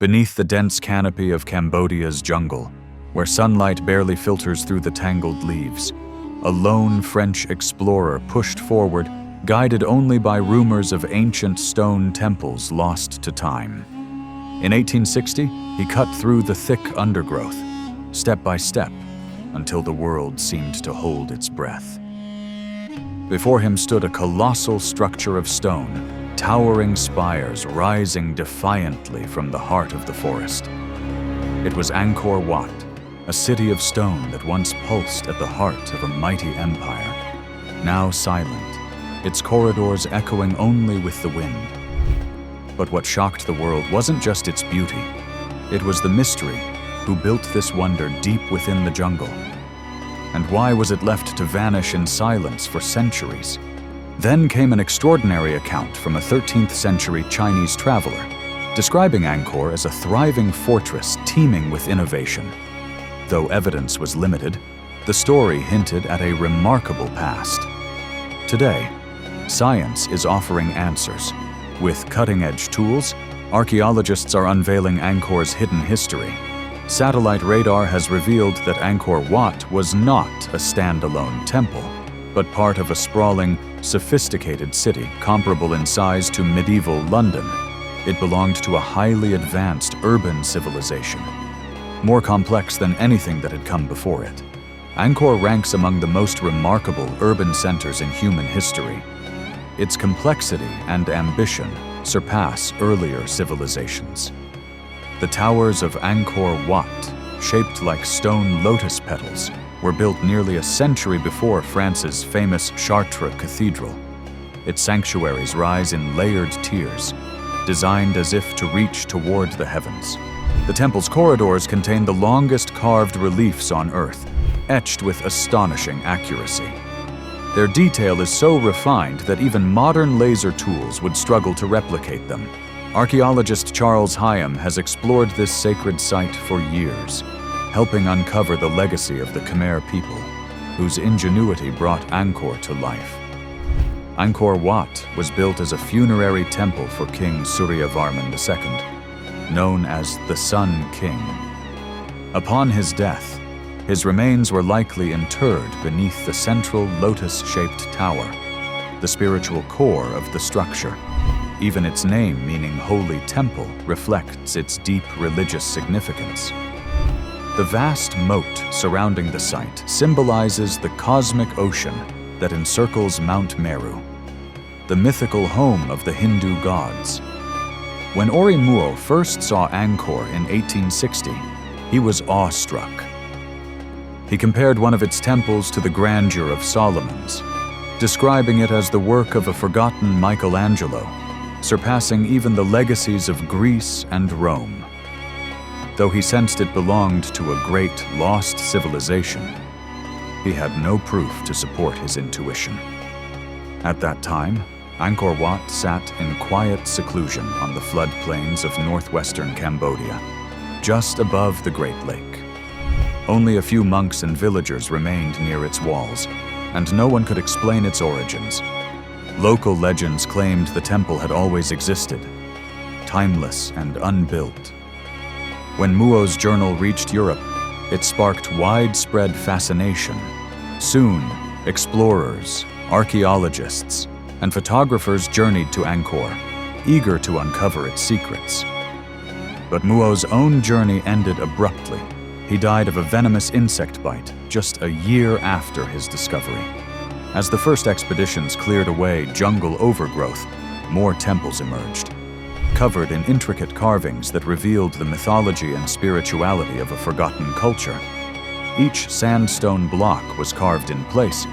beneath the dense canopy of Cambodia's jungle, where sunlight barely filters through the tangled leaves, a lone French explorer pushed forward, guided only by rumors of ancient stone temples lost to time. In 1860, he cut through the thick undergrowth, step by step, until the world seemed to hold its breath. Before him stood a colossal structure of stone, towering spires rising defiantly from the heart of the forest. It was Angkor Wat, a city of stone that once pulsed at the heart of a mighty empire, now silent, its corridors echoing only with the wind. But what shocked the world wasn't just its beauty. It was the mystery who built this wonder deep within the jungle. And why was it left to vanish in silence for centuries? Then came an extraordinary account from a 13th century Chinese traveler, describing Angkor as a thriving fortress teeming with innovation. Though evidence was limited, the story hinted at a remarkable past. Today, science is offering answers. With cutting-edge tools, archaeologists are unveiling Angkor's hidden history. Satellite radar has revealed that Angkor Wat was not a standalone temple, but part of a sprawling, sophisticated city comparable in size to medieval London. It belonged to a highly advanced urban civilization, more complex than anything that had come before it. Angkor ranks among the most remarkable urban centers in human history. Its complexity and ambition surpass earlier civilizations. The towers of Angkor Wat, shaped like stone lotus petals, were built nearly a century before France's famous Chartres Cathedral. Its sanctuaries rise in layered tiers, designed as if to reach toward the heavens. The temple's corridors contain the longest carved reliefs on Earth, etched with astonishing accuracy. Their detail is so refined that even modern laser tools would struggle to replicate them. Archaeologist Charles Hyam has explored this sacred site for years, helping uncover the legacy of the Khmer people, whose ingenuity brought Angkor to life. Angkor Wat was built as a funerary temple for King Suryavarman II, known as the Sun King. Upon his death, his remains were likely interred beneath the central lotus-shaped tower, the spiritual core of the structure. Even its name, meaning Holy Temple, reflects its deep religious significance. The vast moat surrounding the site symbolizes the cosmic ocean that encircles Mount Meru, the mythical home of the Hindu gods. When Ori Muo first saw Angkor in 1860, he was awestruck. He compared one of its temples to the grandeur of Solomon's, describing it as the work of a forgotten Michelangelo, surpassing even the legacies of Greece and Rome. Though he sensed it belonged to a great lost civilization, he had no proof to support his intuition. At that time, Angkor Wat sat in quiet seclusion on the floodplains of northwestern Cambodia, just above the Great Lake. Only a few monks and villagers remained near its walls, and no one could explain its origins. Local legends claimed the temple had always existed, timeless and unbuilt. When Muo's journal reached Europe, it sparked widespread fascination. Soon, explorers, archaeologists, and photographers journeyed to Angkor, eager to uncover its secrets. But Muo's own journey ended abruptly. He died of a venomous insect bite just a year after his discovery. As the first expeditions cleared away jungle overgrowth, more temples emerged, covered in intricate carvings that revealed the mythology and spirituality of a forgotten culture. Each sandstone block was carved in place,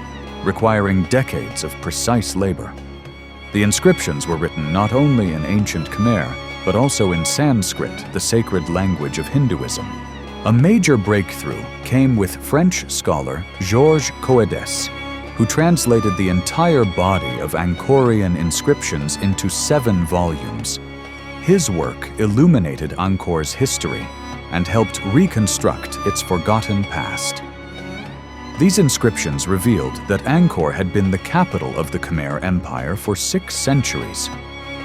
requiring decades of precise labor. The inscriptions were written not only in ancient Khmer, but also in Sanskrit, the sacred language of Hinduism. A major breakthrough came with French scholar Georges Coedes, who translated the entire body of Angkorian inscriptions into 7 volumes. His work illuminated Angkor's history and helped reconstruct its forgotten past. These inscriptions revealed that Angkor had been the capital of the Khmer Empire for 6 centuries.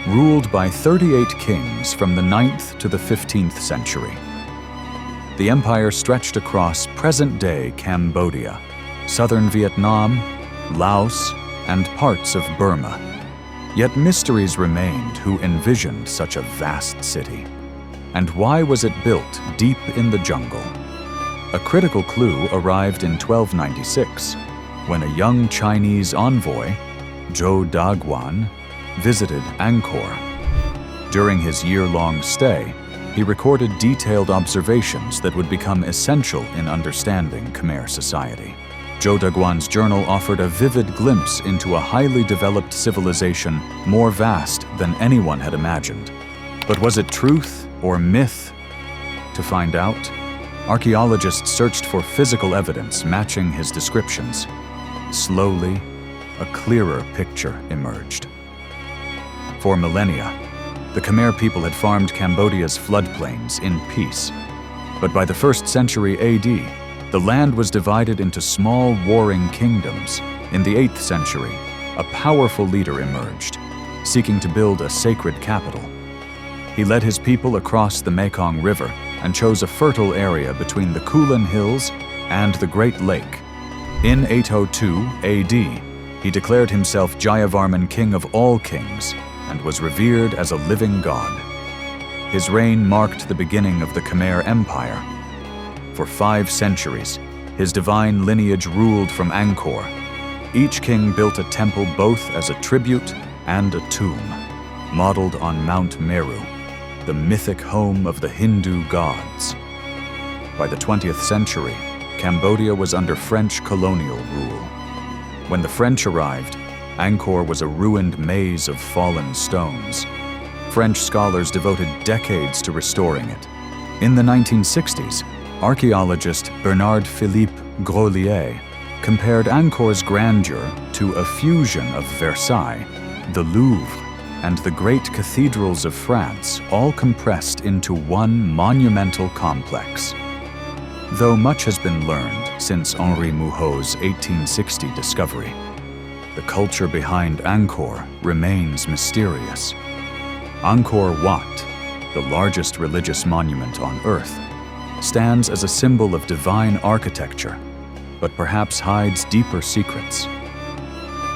ruled by 38 kings from the 9th to the 15th century. The empire stretched across present-day Cambodia, southern Vietnam, Laos, and parts of Burma. Yet mysteries remained who envisioned such a vast city. And why was it built deep in the jungle? A critical clue arrived in 1296, when a young Chinese envoy, Zhou Daguan, visited Angkor. During his year-long stay, he recorded detailed observations that would become essential in understanding Khmer society. Zhou Daguan's journal offered a vivid glimpse into a highly developed civilization more vast than anyone had imagined. But was it truth or myth? To find out, archaeologists searched for physical evidence matching his descriptions. Slowly, a clearer picture emerged. For millennia, the Khmer people had farmed Cambodia's floodplains in peace. But by the 1st century AD, the land was divided into small warring kingdoms. In the 8th century, a powerful leader emerged, seeking to build a sacred capital. He led his people across the Mekong River and chose a fertile area between the Kulin Hills and the Great Lake. In 802 AD, he declared himself Jayavarman, king of all kings, and was revered as a living god. His reign marked the beginning of the Khmer Empire. For 5 centuries, his divine lineage ruled from Angkor. Each king built a temple both as a tribute and a tomb, modeled on Mount Meru, the mythic home of the Hindu gods. By the 20th century, Cambodia was under French colonial rule. When the French arrived, Angkor was a ruined maze of fallen stones. French scholars devoted decades to restoring it. In the 1960s, archaeologist Bernard-Philippe Grolier compared Angkor's grandeur to a fusion of Versailles, the Louvre, and the great cathedrals of France, all compressed into one monumental complex. Though much has been learned since Henri Mouhot's 1860 discovery, the culture behind Angkor remains mysterious. Angkor Wat, the largest religious monument on Earth, stands as a symbol of divine architecture, but perhaps hides deeper secrets.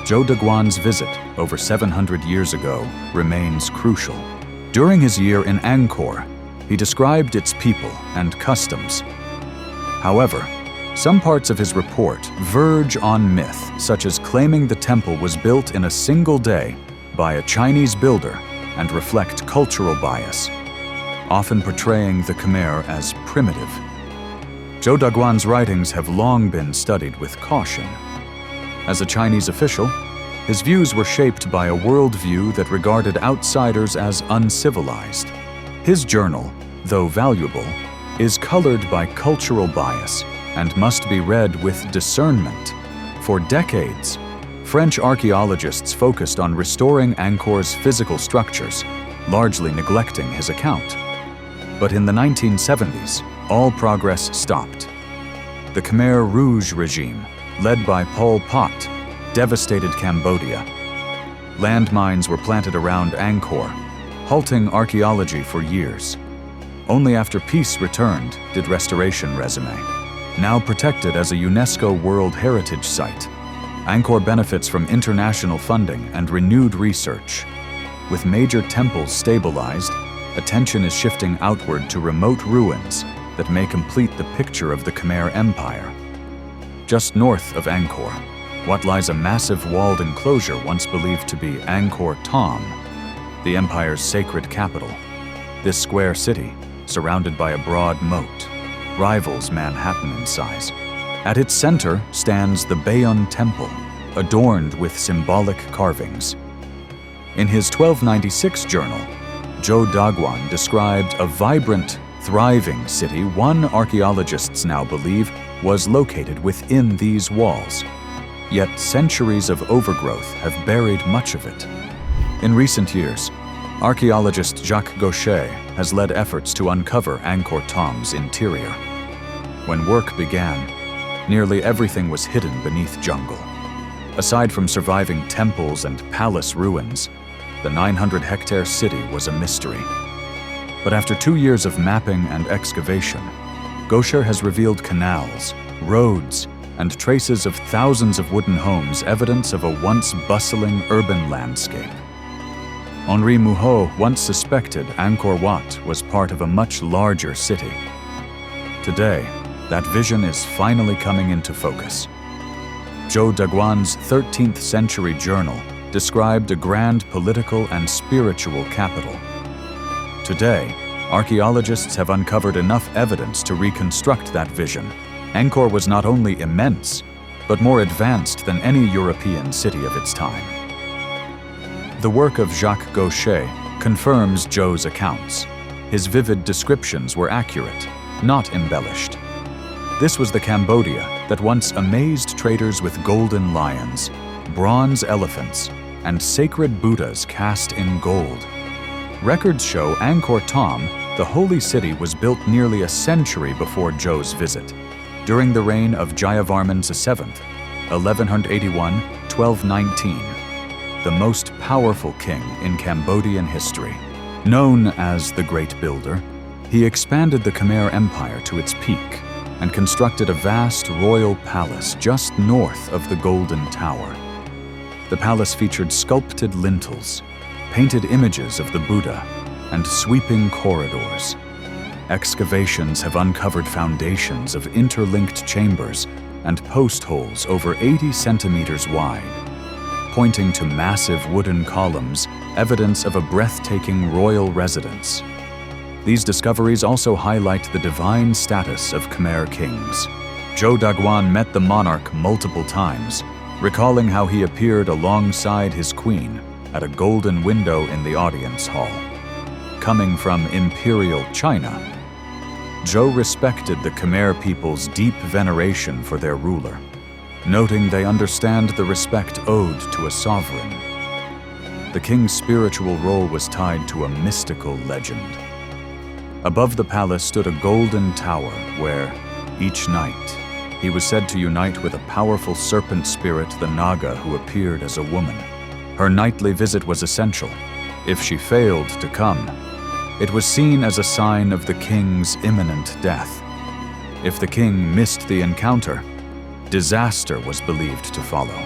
Zhou Daguan's visit over 700 years ago remains crucial. During his year in Angkor, he described its people and customs. However, some parts of his report verge on myth, such as claiming the temple was built in a single day by a Chinese builder and reflect cultural bias, often portraying the Khmer as primitive. Zhou Daguan's writings have long been studied with caution. As a Chinese official, his views were shaped by a worldview that regarded outsiders as uncivilized. His journal, though valuable, is colored by cultural bias and must be read with discernment. For decades, French archaeologists focused on restoring Angkor's physical structures, largely neglecting his account. But in the 1970s, all progress stopped. The Khmer Rouge regime, led by Pol Pot, devastated Cambodia. Landmines were planted around Angkor, halting archaeology for years. Only after peace returned did restoration resume. Now protected as a UNESCO World Heritage Site, Angkor benefits from international funding and renewed research. With major temples stabilized, attention is shifting outward to remote ruins that may complete the picture of the Khmer Empire. Just north of Angkor, Wat lies a massive walled enclosure once believed to be Angkor Thom, the empire's sacred capital. This square city, surrounded by a broad moat, rivals Manhattan in size. At its center stands the Bayon Temple, adorned with symbolic carvings. In his 1296 journal, Zhou Daguan described a vibrant, thriving city one archaeologists now believe was located within these walls. Yet centuries of overgrowth have buried much of it. In recent years, archaeologist Jacques Gaucher has led efforts to uncover Angkor Thom's interior. When work began, nearly everything was hidden beneath jungle. Aside from surviving temples and palace ruins, the 900-hectare city was a mystery. But after 2 years of mapping and excavation, Gosher has revealed canals, roads, and traces of thousands of wooden homes, evidence of a once bustling urban landscape. Henri Mouhot once suspected Angkor Wat was part of a much larger city. Today, that vision is finally coming into focus. Zhou Daguan's 13th century journal described a grand political and spiritual capital. Today, archaeologists have uncovered enough evidence to reconstruct that vision. Angkor was not only immense, but more advanced than any European city of its time. The work of Jacques Gaucher confirms Zhou's accounts. His vivid descriptions were accurate, not embellished. This was the Cambodia that once amazed traders with golden lions, bronze elephants, and sacred Buddhas cast in gold. Records show Angkor Thom, the holy city, was built nearly a century before Zhou's visit, during the reign of Jayavarman VII, 1181-1219, the most powerful king in Cambodian history. Known as the Great Builder, he expanded the Khmer Empire to its peak and constructed a vast royal palace just north of the Golden Tower. The palace featured sculpted lintels, painted images of the Buddha, and sweeping corridors. Excavations have uncovered foundations of interlinked chambers and post holes over 80 centimeters wide, pointing to massive wooden columns, evidence of a breathtaking royal residence. These discoveries also highlight the divine status of Khmer kings. Zhou Daguan met the monarch multiple times, recalling how he appeared alongside his queen at a golden window in the audience hall. Coming from imperial China, Zhou respected the Khmer people's deep veneration for their ruler, noting they understand the respect owed to a sovereign. The king's spiritual role was tied to a mystical legend. Above the palace stood a golden tower where, each night, he was said to unite with a powerful serpent spirit, the Naga, who appeared as a woman. Her nightly visit was essential. If she failed to come, it was seen as a sign of the king's imminent death. If the king missed the encounter, disaster was believed to follow.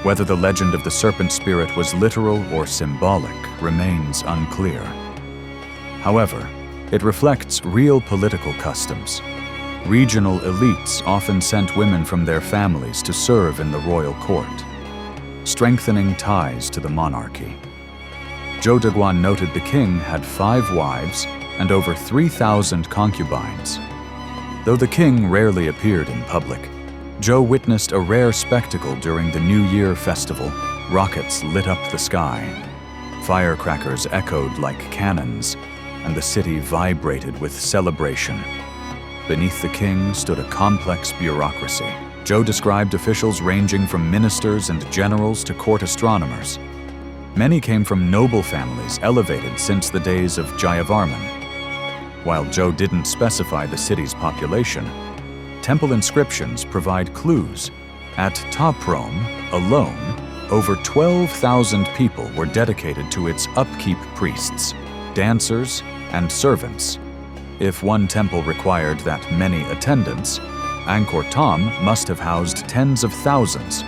Whether the legend of the serpent spirit was literal or symbolic remains unclear. However, it reflects real political customs. Regional elites often sent women from their families to serve in the royal court, strengthening ties to the monarchy. Zhou Daguan noted the king had 5 wives and over 3,000 concubines. Though the king rarely appeared in public, Zhou witnessed a rare spectacle during the New Year festival. Rockets lit up the sky. Firecrackers echoed like cannons, and the city vibrated with celebration. Beneath the king stood a complex bureaucracy. Zhou described officials ranging from ministers and generals to court astronomers. Many came from noble families elevated since the days of Jayavarman. While Zhou didn't specify the city's population, temple inscriptions provide clues. At Ta Prohm alone, over 12,000 people were dedicated to its upkeep priests, dancers, and servants. If one temple required that many attendants, Angkor Thom must have housed tens of thousands.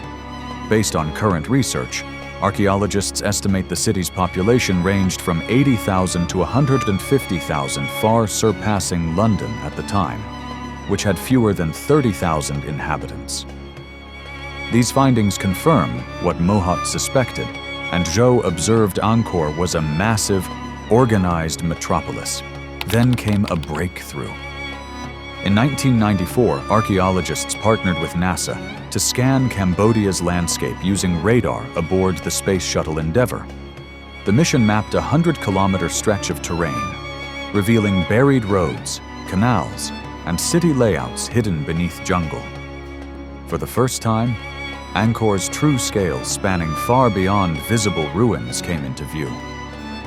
Based on current research, archaeologists estimate the city's population ranged from 80,000 to 150,000, far surpassing London at the time, which had fewer than 30,000 inhabitants. These findings confirm what Mouhot suspected, and Zhou observed Angkor was a massive, organized metropolis. Then came a breakthrough. In 1994, archaeologists partnered with NASA to scan Cambodia's landscape using radar aboard the Space Shuttle Endeavour. The mission mapped a 100-kilometer stretch of terrain, revealing buried roads, canals, and city layouts hidden beneath jungle. For the first time, Angkor's true scale, spanning far beyond visible ruins, came into view,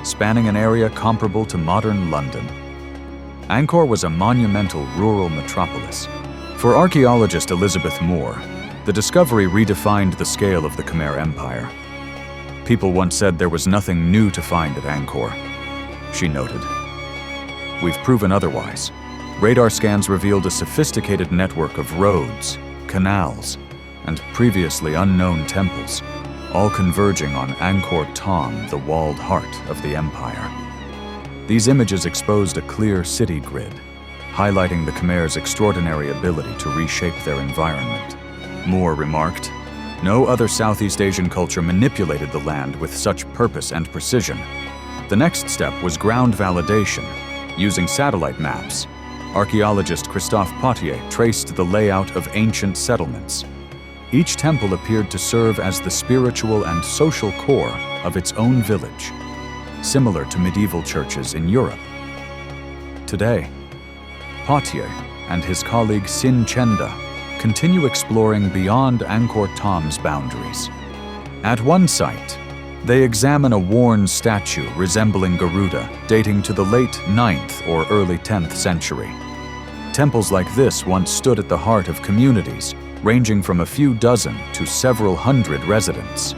spanning an area comparable to modern London. Angkor was a monumental rural metropolis. For archaeologist Elizabeth Moore, the discovery redefined the scale of the Khmer Empire. People once said there was nothing new to find at Angkor, she noted. We've proven otherwise. Radar scans revealed a sophisticated network of roads, canals, and previously unknown temples, all converging on Angkor Thom, the walled heart of the empire. These images exposed a clear city grid, highlighting the Khmer's extraordinary ability to reshape their environment. Moore remarked, "No other Southeast Asian culture manipulated the land with such purpose and precision." The next step was ground validation. Using satellite maps, archaeologist Christophe Potier traced the layout of ancient settlements. Each temple appeared to serve as the spiritual and social core of its own village, similar to medieval churches in Europe. Today, Potier and his colleague Sin Chenda continue exploring beyond Angkor Thom's boundaries. At one site, they examine a worn statue resembling Garuda dating to the late 9th or early 10th century. Temples like this once stood at the heart of communities, ranging from a few dozen to several hundred residents.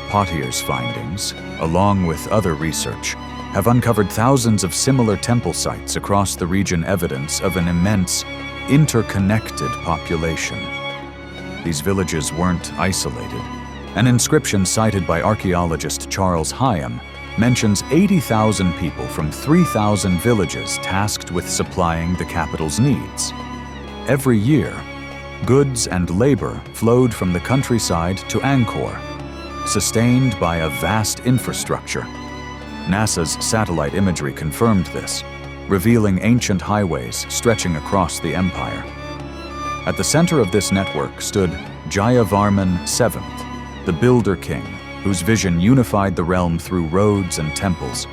Potier's findings, along with other research, have uncovered thousands of similar temple sites across the region, evidence of an immense, interconnected population. These villages weren't isolated. An inscription cited by archaeologist Charles Hyam mentions 80,000 people from 3,000 villages tasked with supplying the capital's needs. Every year, goods and labor flowed from the countryside to Angkor, sustained by a vast infrastructure. NASA's satellite imagery confirmed this, revealing ancient highways stretching across the empire. At the center of this network stood Jayavarman VII, the Builder King, whose vision unified the realm through roads and temples.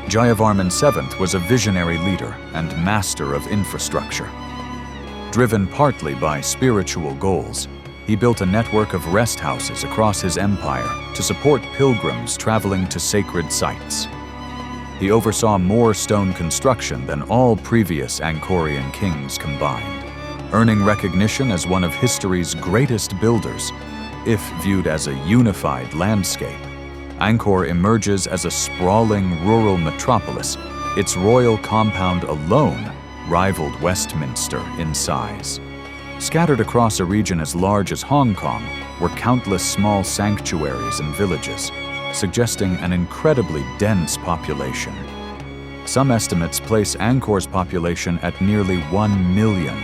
Jayavarman VII was a visionary leader and master of infrastructure. Driven partly by spiritual goals, he built a network of rest houses across his empire to support pilgrims traveling to sacred sites. He oversaw more stone construction than all previous Angkorian kings combined, earning recognition as one of history's greatest builders. If viewed as a unified landscape, Angkor emerges as a sprawling rural metropolis. Its royal compound alone rivaled Westminster in size. Scattered across a region as large as Hong Kong were countless small sanctuaries and villages, suggesting an incredibly dense population. Some estimates place Angkor's population at nearly 1 million,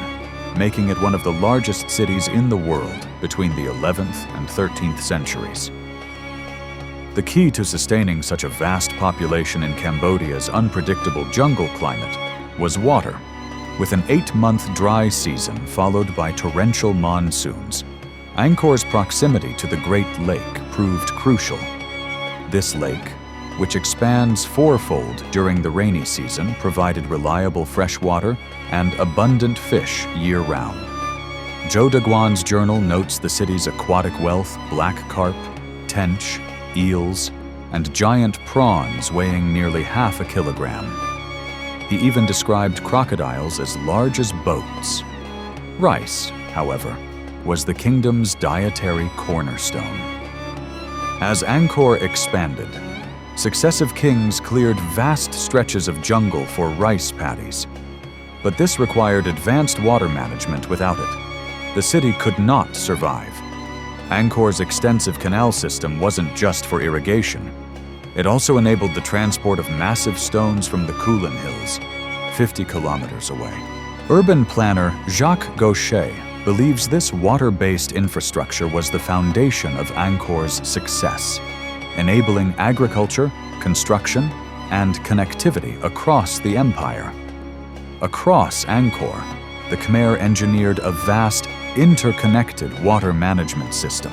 making it one of the largest cities in the world between the 11th and 13th centuries. The key to sustaining such a vast population in Cambodia's unpredictable jungle climate was water, with an 8-month dry season followed by torrential monsoons. Angkor's proximity to the Great Lake proved crucial. This lake, which expands fourfold during the rainy season, provided reliable fresh water and abundant fish year-round. Zhou Daguan's journal notes the city's aquatic wealth: black carp, tench, eels, and giant prawns weighing nearly half a kilogram. He even described crocodiles as large as boats. Rice, however, was the kingdom's dietary cornerstone. As Angkor expanded, successive kings cleared vast stretches of jungle for rice paddies. But this required advanced water management. Without it, the city could not survive. Angkor's extensive canal system wasn't just for irrigation. It also enabled the transport of massive stones from the Kulin Hills, 50 kilometers away. Urban planner Jacques Gaucher believes this water-based infrastructure was the foundation of Angkor's success, enabling agriculture, construction, and connectivity across the empire. Across Angkor, the Khmer engineered a vast, interconnected water management system.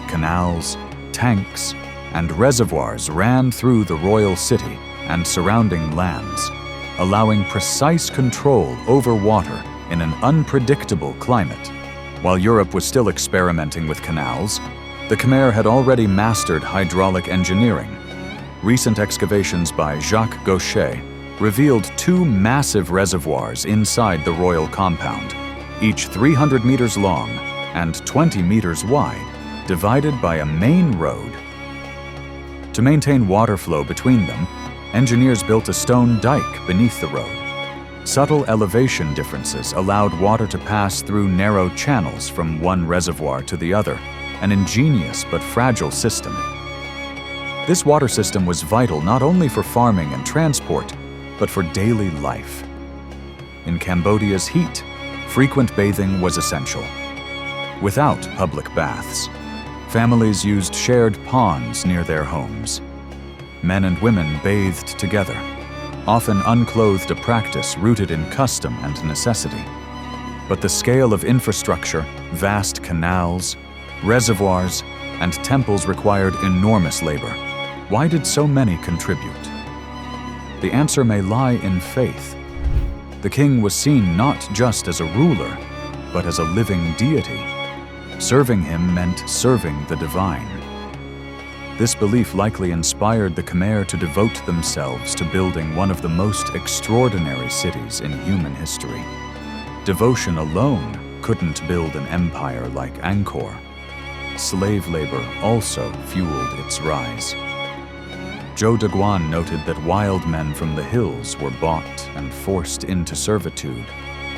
Canals, tanks, and reservoirs ran through the royal city and surrounding lands, allowing precise control over water in an unpredictable climate. While Europe was still experimenting with canals, the Khmer had already mastered hydraulic engineering. Recent excavations by Jacques Gaucher revealed 2 massive reservoirs inside the royal compound, each 300 meters long and 20 meters wide, divided by a main road. To maintain water flow between them, engineers built a stone dike beneath the road. Subtle elevation differences allowed water to pass through narrow channels from one reservoir to the other, an ingenious but fragile system. This water system was vital not only for farming and transport, but for daily life. In Cambodia's heat, frequent bathing was essential. Without public baths, families used shared ponds near their homes. Men and women bathed together, often unclothed, a practice rooted in custom and necessity. But the scale of infrastructure, vast canals, reservoirs, and temples required enormous labor. Why did so many contribute? The answer may lie in faith. The king was seen not just as a ruler, but as a living deity. Serving him meant serving the divine. This belief likely inspired the Khmer to devote themselves to building one of the most extraordinary cities in human history. Devotion alone couldn't build an empire like Angkor. Slave labor also fueled its rise. Zhou Daguan noted that wild men from the hills were bought and forced into servitude.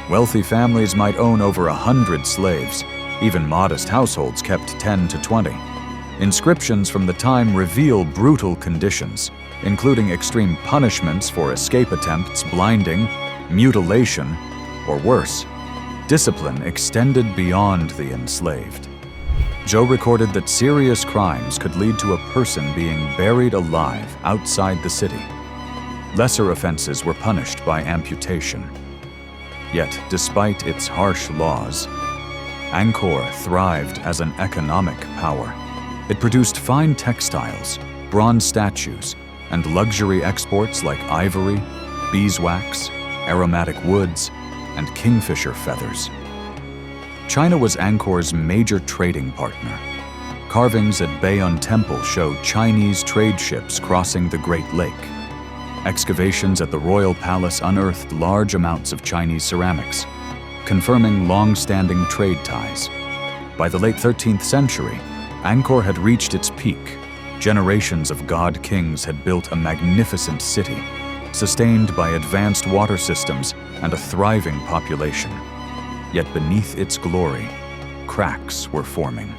Wealthy families might own over 100 slaves. Even modest households kept 10 to 20. Inscriptions from the time reveal brutal conditions, including extreme punishments for escape attempts, blinding, mutilation, or worse. Discipline extended beyond the enslaved. Zhou recorded that serious crimes could lead to a person being buried alive outside the city. Lesser offenses were punished by amputation. Yet, despite its harsh laws, Angkor thrived as an economic power. It produced fine textiles, bronze statues, and luxury exports like ivory, beeswax, aromatic woods, and kingfisher feathers. China was Angkor's major trading partner. Carvings at Bayon Temple show Chinese trade ships crossing the Great Lake. Excavations at the royal palace unearthed large amounts of Chinese ceramics, confirming long-standing trade ties. By the late 13th century, Angkor had reached its peak. Generations of god kings had built a magnificent city, sustained by advanced water systems and a thriving population. Yet beneath its glory, cracks were forming.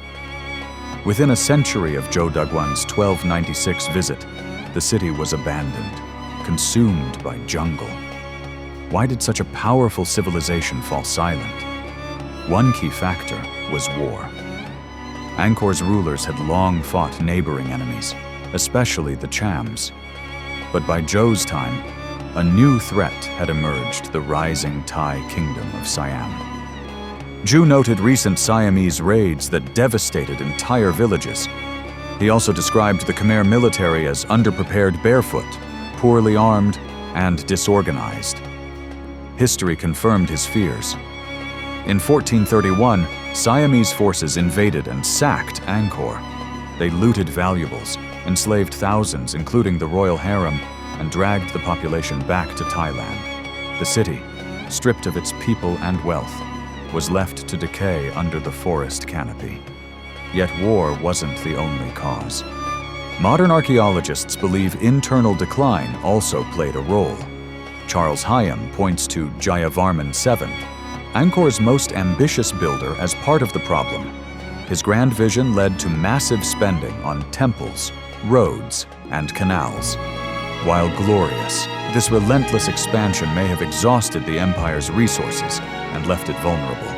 Within a century of Zhou Daguan's 1296 visit, the city was abandoned, consumed by jungle. Why did such a powerful civilization fall silent? One key factor was war. Angkor's rulers had long fought neighboring enemies, especially the Chams. But by Zhou's time, a new threat had emerged, the rising Thai kingdom of Siam. Zhou noted recent Siamese raids that devastated entire villages. He also described the Khmer military as underprepared, barefoot, poorly armed, and disorganized. History confirmed his fears. In 1431, Siamese forces invaded and sacked Angkor. They looted valuables, enslaved thousands, including the royal harem, and dragged the population back to Thailand. The city, stripped of its people and wealth, was left to decay under the forest canopy. Yet war wasn't the only cause. Modern archaeologists believe internal decline also played a role. Charles Hyam points to Jayavarman VII, Angkor's most ambitious builder, as part of the problem. His grand vision led to massive spending on temples, roads, and canals. While glorious, this relentless expansion may have exhausted the empire's resources and left it vulnerable.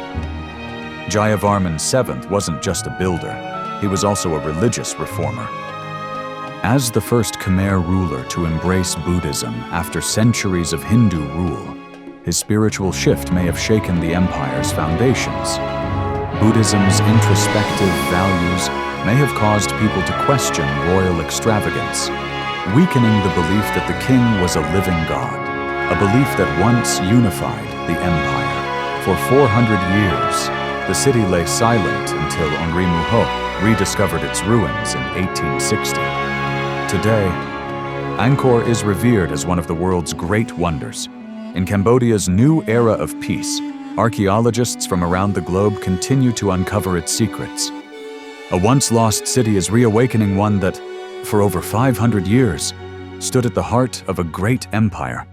Jayavarman VII wasn't just a builder, he was also a religious reformer. As the first Khmer ruler to embrace Buddhism after centuries of Hindu rule, his spiritual shift may have shaken the empire's foundations. Buddhism's introspective values may have caused people to question royal extravagance, weakening the belief that the king was a living god, a belief that once unified the empire. For 400 years, the city lay silent until Henri Mouhot rediscovered its ruins in 1860. Today, Angkor is revered as one of the world's great wonders. In Cambodia's new era of peace, archaeologists from around the globe continue to uncover its secrets. A once-lost city is reawakening one that, for over 500 years, stood at the heart of a great empire.